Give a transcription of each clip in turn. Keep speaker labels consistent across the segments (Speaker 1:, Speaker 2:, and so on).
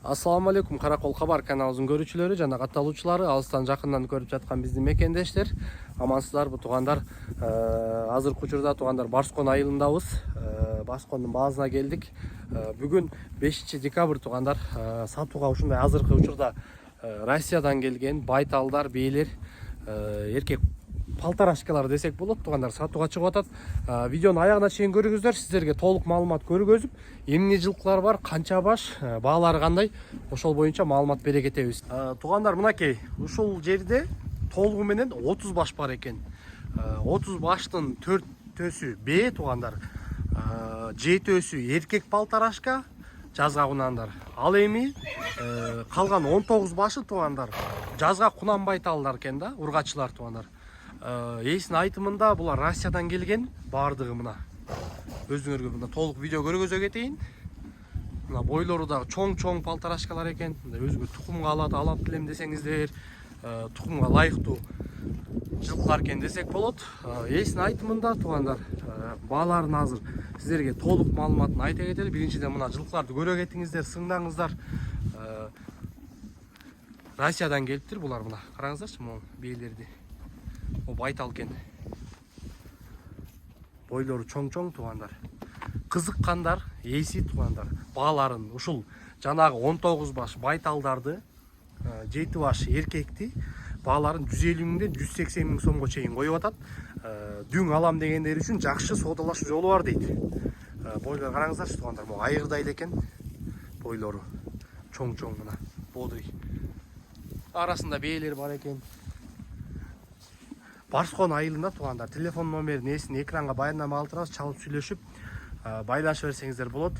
Speaker 1: Assalamu алейкум, Каракол Хабар каналыбыздын көрүүчүлөрү жана катталуучулары, алыстан жакындан көрүп жаткан биздин мекендештер. Амансыздарбы туугандар? Азыркы учурда туугандар Барскон айылындабыз. Барскондун баазына келдик. Бүгүн 5 декабрь туугандар. Сатууга ушундай азыркы учурда Россиядан келген байталдар, бейлер, эркек палтарашкалар десек болот туугандар, сатууга чыгып атат. Видеону аягына чейин көрүңүздөр, сиздерге толук маалымат көргөзүп, эмне жылкылар бар, канча баш, баалары кандай, ошол боюнча маалымат бере кетебиз. Туугандар, мынакей, ушул жерде толугу менен 30 баш бар экен. 30 баштын 4төсү б туугандар, 7төсү эркек палтарашка, жазга кунандар. Ал эми калган 19 башы туугандар жазга кунан байталдар экен да, ургачылар туугандар. Эйсин айтымында булар Россиядан келген, баардыгы мына. Өзүңөргө мына толук видео көргөзө кетейин. Мына бойлору да чоң палтарашкалар экен. Өзгө тукумга алат делем десеңиздер, тукумга ылайыктуу жылкылар экен десек болот. Эйсин айтымында туугандар, бааларын азыр сиздерге толук маалыматын айта кетели. Биринчиден мына жылкыларды көрө кетиңиздер, сыңдаңыздар. Россиядан келиптир булар, мына караңыздарчы, могу бейлерди. О байтал экен. Бойлору чоң туугандар. Кызыккандар, эйси туугандар. Бааларын ушул жанагы 19 баш байталдарды, 7 баш эркекти бааларын 150 миңден 180 миң сомго чейин коюп атат. Дүң алам дегендер үчүн жакшы соодалашуу жолу бар дейт. Бойлор караңыздарчы туугандар, могу айгырдай экен. Бойлору чоң мына бодри. Арасында бейлер бар экен. Барскон айылында туугандар, телефон номерин эсин экранга баяндама калтырабыз, чалып сүйлөшүп байланышып берсеңиздер болот.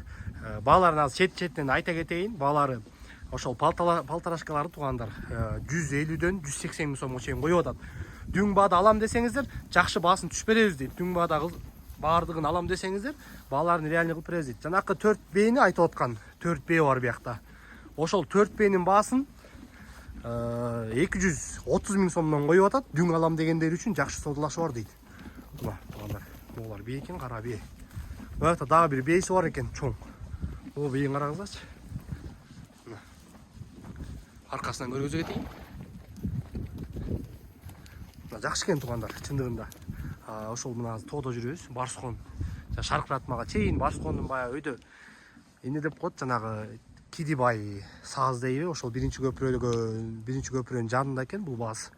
Speaker 1: Бааларын азыр чет-четинен айта кетейин. Баалары ошол палтарашкалары туугандар 150дөн 180 миң сомго чейин коюп атат. Дүң баады алам десеңиздер, жакшы баасын түшүп беребиз дейт. Дүң баада баардыгын алам десеңиздер, бааларын реально кылып беребиз дейт. Жанакы 4Б'ни айтып аткан, 4Б бар биякта. Ошол 4Б'нин баасын 230 миң сомдон коюп атат. Дүң алам дегендер үчүн жакшы соодалашуу бар дейт. Мына туугандар, булар бий экен, кара бий. Буякта дагы бир бейси бар экен, чоң. О бийин караңыздарчы. Мына аркасынан көргөзө кетейин. Мына жакшы экен туугандар, чындыгында. Ошол мына тоодо жүрөбүз, Барскон. Шаркыратмага чейин Барскондун баягы өйдө эмне деп коет, жанагы Кидибай саз дейби, ошол биринчи көпүрөнүн жанында экен бул бааз.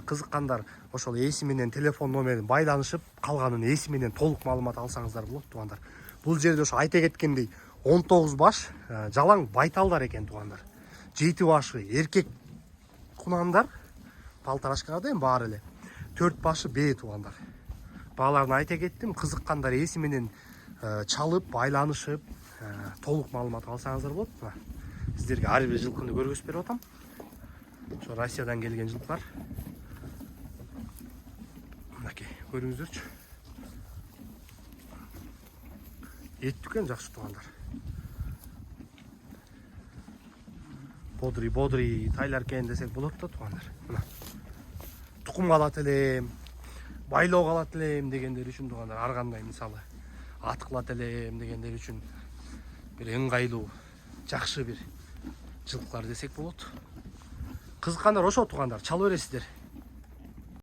Speaker 1: Кызыккандар ошол эси менен телефон номерин байланышып, калганын эси менен толук маалымат алсаңыздар болот туугандар. Бул жерде ошо айта кеткендей 19 баш жалаң байталдар экен туугандар. 7 башы эркек кунандар, палтарашкалар да эми баары эле. 4 башы б туугандар. Бааларын айта кеттим, кызыккандар эси менен чалып, байланышып, толук маалымат алсаңыздар болот. Сиздерге ар бир жылкыны көргөзүп берип атам. Ошо Россиядан келген жылкылар. Мынакей, көрүңүздөрчү. Эттүкен жакшы туугандар. Бодри тайлар экен десек болот да туугандар. Мына тукум алат элем, байлоо калат элем дегендер үчүн туугандар, ар кандай мисалы ат кылат элем дегендер үчүн бир ыңгайлуу, жакшы бир жылкылар десек болот. Кызыккандар ошо туугандар, чала бересиздер.